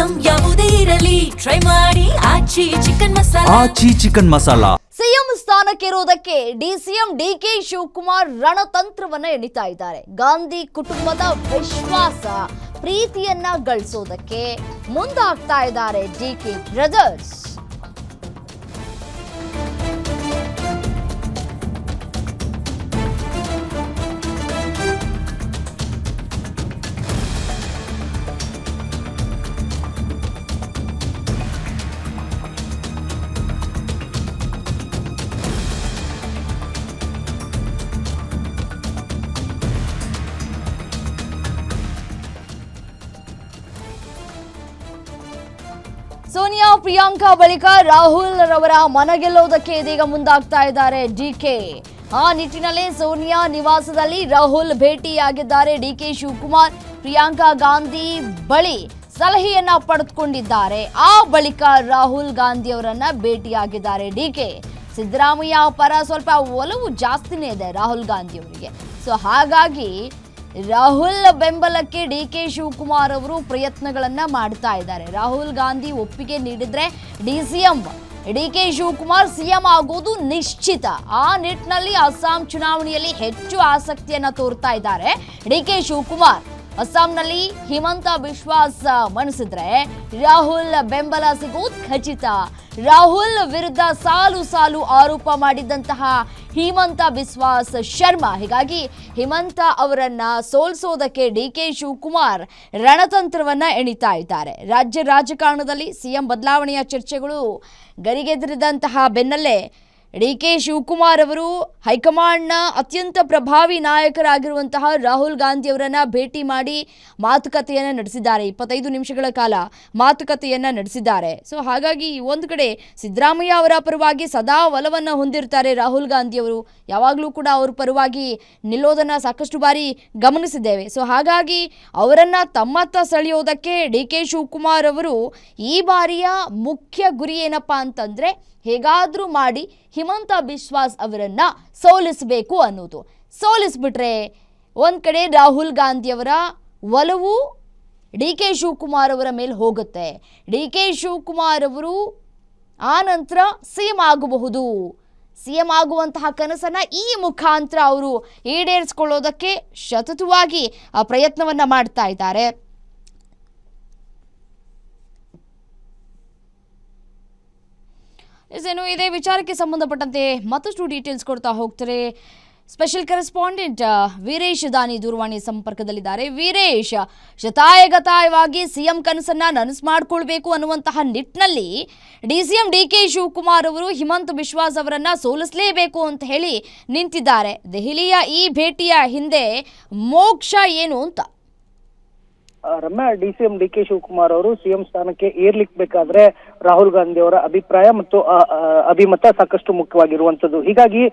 Item ಯಾವುದೇ ಇರಲಿ try ಮಾಡಿ ಆಚಿ ಚಿಕನ್ ಮಸಾಲಾ. ಸಿಎಂ ಸ್ಥಾನಕ್ಕಿರುವುದಕ್ಕೆ ಡಿಸಿಎಂ ಡಿಕೆ ಶಿವಕುಮಾರ್ ರಣತಂತ್ರವನ್ನ ಎಣಿತಾ ಇದ್ದಾರೆ. ಗಾಂಧಿ ಕುಟುಂಬದ ವಿಶ್ವಾಸ ಪ್ರೀತಿಯನ್ನ ಗಳಿಸೋದಕ್ಕೆ ಮುಂದಾಗ್ತಾ ಇದ್ದಾರೆ ಡಿಕೆ ಬ್ರದರ್ಸ್. ಸೋನಿಯಾ ಪ್ರಿಯಾಂಕಾ ಬಳಿಕ ರಾಹುಲ್ ರವರ ಮನಗೆಲ್ಲೋದಕ್ಕೆ ಇದೀಗ ಮುಂದಾಗ್ತಾ ಇದ್ದಾರೆ ಡಿಕೆ. ಆ ನಿಟ್ಟಿನಲ್ಲಿ ಸೋನಿಯಾ ನಿವಾಸದಲ್ಲಿ ರಾಹುಲ್ ಭೇಟಿಯಾಗಿದ್ದಾರೆ ಡಿಕೆ ಶಿವಕುಮಾರ್. ಪ್ರಿಯಾಂಕಾ ಗಾಂಧಿ ಬಳಿ ಸಲಹೆಯನ್ನ ಪಡೆದುಕೊಂಡಿದ್ದಾರೆ. ಆ ಬಳಿಕ ರಾಹುಲ್ ಗಾಂಧಿ ಅವರನ್ನ ಭೇಟಿಯಾಗಿದ್ದಾರೆ ಡಿಕೆ. ಸಿದ್ದರಾಮಯ್ಯ ಪರ ಸ್ವಲ್ಪ ಒಲವು ಜಾಸ್ತಿನೇ ಇದೆ ರಾಹುಲ್ ಗಾಂಧಿ ಅವರಿಗೆ. ಸೊ ಹಾಗಾಗಿ ರಾಹುಲ್ ಬೆಂಬಲಕ್ಕೆ ಡಿಕೆ ಶಿವಕುಮಾರ್ ಅವರು ಪ್ರಯತ್ನಗಳನ್ನ ಮಾಡ್ತಾ ಇದ್ದಾರೆ. ರಾಹುಲ್ ಗಾಂಧಿ ಒಪ್ಪಿಗೆ ನೀಡಿದ್ರೆ ಡಿಸಿಎಂ ಡಿಕೆ ಶಿವಕುಮಾರ್ ಸಿಎಂ ಆಗೋದು ನಿಶ್ಚಿತ. ಆ ನಿಟ್ಟಿನಲ್ಲಿ ಅಸ್ಸಾಂ ಚುನಾವಣೆಯಲ್ಲಿ ಹೆಚ್ಚು ಆಸಕ್ತಿಯನ್ನ ತೋರ್ತಾ ಇದ್ದಾರೆ ಡಿಕೆ ಶಿವಕುಮಾರ್. ಅಸ್ಸಾಂನಲ್ಲಿ ಹಿಮಂತ ಬಿಸ್ವಾಸ್ ಮಣಿಸಿದ್ರೆ ರಾಹುಲ್ ಬೆಂಬಲ ಸಿಗೋದು ಖಚಿತ. ರಾಹುಲ್ ವಿರುದ್ಧ ಸಾಲು ಸಾಲು ಆರೋಪ ಮಾಡಿದಂತಹ ಹಿಮಂತ ಬಿಸ್ವಾಸ್ ಶರ್ಮಾ. ಹೀಗಾಗಿ ಹಿಮಂತ ಅವರನ್ನ ಸೋಲಿಸೋದಕ್ಕೆ ಡಿಕೆ ಶಿವಕುಮಾರ್ ರಣತಂತ್ರವನ್ನ ಎಣಿತಾ ಇದ್ದಾರೆ. ರಾಜ್ಯ ರಾಜಕಾರಣದಲ್ಲಿ ಸಿಎಂ ಬದಲಾವಣೆಯ ಚರ್ಚೆಗಳು ಗರಿಗೆದರಿದಂತಹ ಬೆನ್ನಲ್ಲೇ ಡಿಕೆ ಶಿವಕುಮಾರ್ ಅವರು ಹೈಕಮಾಂಡ್ನ ಅತ್ಯಂತ ಪ್ರಭಾವಿ ನಾಯಕರಾಗಿರುವಂತಹ ರಾಹುಲ್ ಗಾಂಧಿ ಅವರನ್ನ ಭೇಟಿ ಮಾಡಿ ಮಾತುಕತೆಯನ್ನು ನಡೆಸಿದ್ದಾರೆ. 25 ನಿಮಿಷಗಳ ಕಾಲ ಮಾತುಕತೆಯನ್ನು ನಡೆಸಿದ್ದಾರೆ. ಸೊ ಹಾಗಾಗಿ ಒಂದು ಕಡೆ ಸಿದ್ದರಾಮಯ್ಯ ಅವರ ಪರವಾಗಿ ಸದಾ ಒಲವನ್ನು ಹೊಂದಿರ್ತಾರೆ ರಾಹುಲ್ ಗಾಂಧಿ ಅವರು. ಯಾವಾಗಲೂ ಕೂಡ ಅವ್ರ ಪರವಾಗಿ ನಿಲ್ಲೋದನ್ನು ಸಾಕಷ್ಟು ಬಾರಿ ಗಮನಿಸಿದ್ದೇವೆ. ಸೊ ಹಾಗಾಗಿ ಅವರನ್ನು ತಮ್ಮತ್ತ ಸೆಳೆಯೋದಕ್ಕೆ ಡಿಕೆ ಶಿವಕುಮಾರ್ ಅವರು ಈ ಬಾರಿಯ ಮುಖ್ಯ ಗುರಿ ಏನಪ್ಪ ಅಂತಂದರೆ ಹೇಗಾದರೂ ಮಾಡಿ ಹಿಮಂತ ಬಿಸ್ವಾಸ್ ಅವರನ್ನ ಸೋಲಿಸಬೇಕು ಅನ್ನೋದು. ಸೋಲಿಸ್ಬಿಟ್ರೆ ಒಂದು ಕಡೆ ರಾಹುಲ್ ಗಾಂಧಿಯವರ ಒಲವು ಡಿಕೆ ಶಿವಕುಮಾರ್ ಅವರ ಮೇಲೆ ಹೋಗುತ್ತೆ. ಡಿಕೆ ಶಿವಕುಮಾರ್ ಅವರು ಆ ನಂತರ ಸಿಎಂ ಆಗಬಹುದು. ಸಿಎಂ ಆಗುವಂತಹ ಕನಸನ್ನು ಈ ಮುಖಾಂತರ ಅವರು ಈಡೇರಿಸಿಕೊಳ್ಳೋದಕ್ಕೆ ಸತತವಾಗಿ ಪ್ರಯತ್ನವನ್ನು ಮಾಡ್ತಾ ಇದ್ದಾರೆ. ಏನು ಇದೇ ವಿಚಾರಕ್ಕೆ ಸಂಬಂಧಪಟ್ಟಂತೆ ಮತ್ತಷ್ಟು ಡೀಟೇಲ್ಸ್ ಕೊಡ್ತಾ ಹೋಗ್ತಾರೆ ಸ್ಪೆಷಲ್ ಕರೆಸ್ಪಾಂಡೆಂಟ್ ವೀರೇಶ್ ದಾನಿ ದೂರವಾಣಿ ಸಂಪರ್ಕದಲ್ಲಿದ್ದಾರೆ. ವೀರೇಶ್, ಶತಾಯಗತಾಯವಾಗಿ ಸಿಎಂ ಕನಸನ್ನ ನನಸು ಮಾಡಿಕೊಳ್ಬೇಕು ಅನ್ನುವಂತಹ ನಿಟ್ಟಿನಲ್ಲಿ ಡಿಸಿಎಂ ಡಿಕೆ ಶಿವಕುಮಾರ್ ಅವರು ಹಿಮಂತ ಬಿಸ್ವಾಸ್ ಅವರನ್ನ ಸೋಲಿಸಲೇಬೇಕು ಅಂತ ಹೇಳಿ ನಿಂತಿದ್ದಾರೆ. ದೆಹಲಿಯ ಈ ಭೇಟಿಯ ಹಿಂದೆ ಮೋಕ್ಷ ಏನು ಅಂತ? ರಮ್ಯಾ, ಡಿಸಿಎಂ ಡಿಕೆ ಶಿವಕುಮಾರ್ ಅವರು ಸಿಎಂ ಸ್ಥಾನಕ್ಕೆ ಏರ್ಲಿಕ್ಬೇಕಾದ್ರೆ ರಾಹುಲ್ ಗಾಂಧಿ ಅವರ ಅಭಿಪ್ರಾಯ ಮತ್ತು ಅಭಿಮತ ಸಾಕಷ್ಟು ಮುಖ್ಯವಾಗಿರುವಂತದ್ದು. ಹೀಗಾಗಿ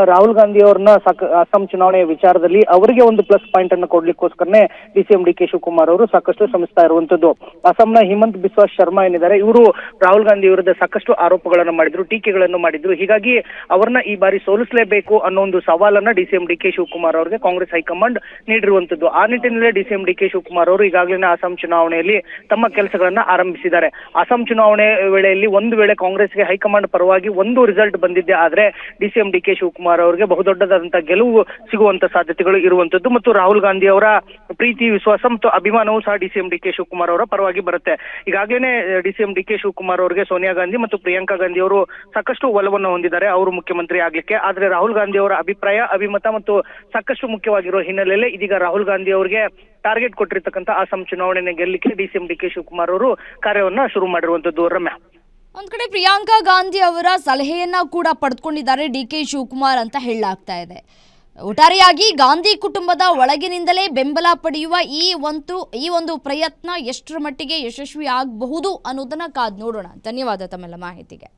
ರಾಹುಲ್ ಗಾಂಧಿ ಅವರನ್ನ ಅಸ್ಸಾಂ ಚುನಾವಣೆಯ ವಿಚಾರದಲ್ಲಿ ಅವರಿಗೆ ಒಂದು ಪ್ಲಸ್ ಪಾಯಿಂಟ್ ಅನ್ನು ಕೊಡ್ಲಿಕ್ಕೋಸ್ಕರನೇ ಡಿಸಿಎಂ ಡಿಕೆ ಶಿವಕುಮಾರ್ ಅವರು ಸಾಕಷ್ಟು ಶ್ರಮಿಸ್ತಾ ಇರುವಂತದ್ದು. ಅಸ್ಸಾಂನ ಹಿಮಂತ್ ಬಿಸ್ವಾಸ್ ಶರ್ಮಾ ಏನಿದ್ದಾರೆ, ಇವರು ರಾಹುಲ್ ಗಾಂಧಿ ವಿರುದ್ಧ ಸಾಕಷ್ಟು ಆರೋಪಗಳನ್ನು ಮಾಡಿದ್ರು, ಟೀಕೆಗಳನ್ನು ಮಾಡಿದ್ರು. ಹೀಗಾಗಿ ಅವರನ್ನ ಈ ಬಾರಿ ಸೋಲಿಸಲೇಬೇಕು ಅನ್ನೋ ಒಂದು ಸವಾಲನ್ನ ಡಿಸಿಎಂ ಡಿಕೆ ಶಿವಕುಮಾರ್ ಅವರಿಗೆ ಕಾಂಗ್ರೆಸ್ ಹೈಕಮಾಂಡ್ ನೀಡಿರುವಂತದ್ದು. ಆ ನಿಟ್ಟಿನಲ್ಲೇ ಡಿಸಿಎಂ ಡಿಕೆ ಶಿವಕುಮಾರ್ ಅವರು ಈಗಾಗಲೇ ಅಸ್ಸಾಂ ಚುನಾವಣೆಯಲ್ಲಿ ತಮ್ಮ ಕೆಲಸಗಳನ್ನ ಆರಂಭಿಸಿದ್ದಾರೆ. ಅಸ್ಸಾಂ ಚುನಾವಣೆ ವೇಳೆಯಲ್ಲಿ ಒಂದು ವೇಳೆ ಕಾಂಗ್ರೆಸ್ಗೆ ಹೈಕಮಾಂಡ್ ಪರವಾಗಿ ಒಂದು ರಿಸಲ್ಟ್ ಬಂದಿದ್ದೆ ಆದ್ರೆ ಡಿಸಿಎಂ ಡಿಕೆ ಶಿವಕುಮಾರ್ ಅವರಿಗೆ ಬಹುದೊಡ್ಡದಾದಂತಹ ಗೆಲುವು ಸಿಗುವಂತ ಸಾಧ್ಯತೆಗಳು ಇರುವಂತದ್ದು. ಮತ್ತು ರಾಹುಲ್ ಗಾಂಧಿ ಅವರ ಪ್ರೀತಿ, ವಿಶ್ವಾಸ ಮತ್ತು ಅಭಿಮಾನವೂ ಸಹ ಡಿಸಿಎಂ ಡಿಕೆ ಶಿವಕುಮಾರ್ ಅವರ ಪರವಾಗಿ ಬರುತ್ತೆ. ಈಗಾಗಲೇ ಡಿಸಿಎಂ ಡಿಕೆ ಶಿವಕುಮಾರ್ ಅವರಿಗೆ ಸೋನಿಯಾ ಗಾಂಧಿ ಮತ್ತು ಪ್ರಿಯಾಂಕಾ ಗಾಂಧಿ ಅವರು ಸಾಕಷ್ಟು ಒಲವನ್ನು ಹೊಂದಿದ್ದಾರೆ ಅವರು ಮುಖ್ಯಮಂತ್ರಿ ಆಗ್ಲಿಕ್ಕೆ. ಆದ್ರೆ ರಾಹುಲ್ ಗಾಂಧಿ ಅವರ ಅಭಿಪ್ರಾಯ, ಅಭಿಮತ ಮತ್ತು ಸಾಕಷ್ಟು ಮುಖ್ಯವಾಗಿರುವ ಹಿನ್ನೆಲೆಯಲ್ಲಿ ಇದೀಗ ರಾಹುಲ್ ಗಾಂಧಿ ಅವರಿಗೆ ಟಾರ್ಗೆಟ್ ಕೊಟ್ಟಿರ್ತಕ್ಕಂಥ ಅಸ್ಸಾಂ ಚುನಾವಣೆಯನ್ನು ಗೆಲ್ಲಲಿಕ್ಕೆ ಡಿಸಿಎಂ ಡಿಕೆ ಶಿವಕುಮಾರ್ ಅವರು ಕಾರ್ಯವನ್ನ ಶುರು ಮಾಡಿರುವಂತದ್ದು. ರಮ್ಯಾ, ಒಂದ್ ಕಡೆ ಪ್ರಿಯಾಂಕಾ ಗಾಂಧಿ ಅವರ ಸಲಹೆಯನ್ನ ಕೂಡ ಪಡೆದುಕೊಂಡಿದ್ದಾರೆ ಡಿಕೆ ಶಿವಕುಮಾರ್ ಅಂತ ಹೇಳಲಾಗ್ತಾ ಇದೆ. ಒಟ್ಟಾರೆಯಾಗಿ ಗಾಂಧಿ ಕುಟುಂಬದ ಒಳಗಿನಿಂದಲೇ ಬೆಂಬಲ ಪಡೆಯುವ ಈ ಒಂದು ಪ್ರಯತ್ನ ಎಷ್ಟರ ಮಟ್ಟಿಗೆ ಯಶಸ್ವಿ ಆಗಬಹುದು ಅನ್ನೋದನ್ನ ಕಾದು ನೋಡೋಣ. ಧನ್ಯವಾದ ತಮ್ಮೆಲ್ಲ ಮಾಹಿತಿಗೆ.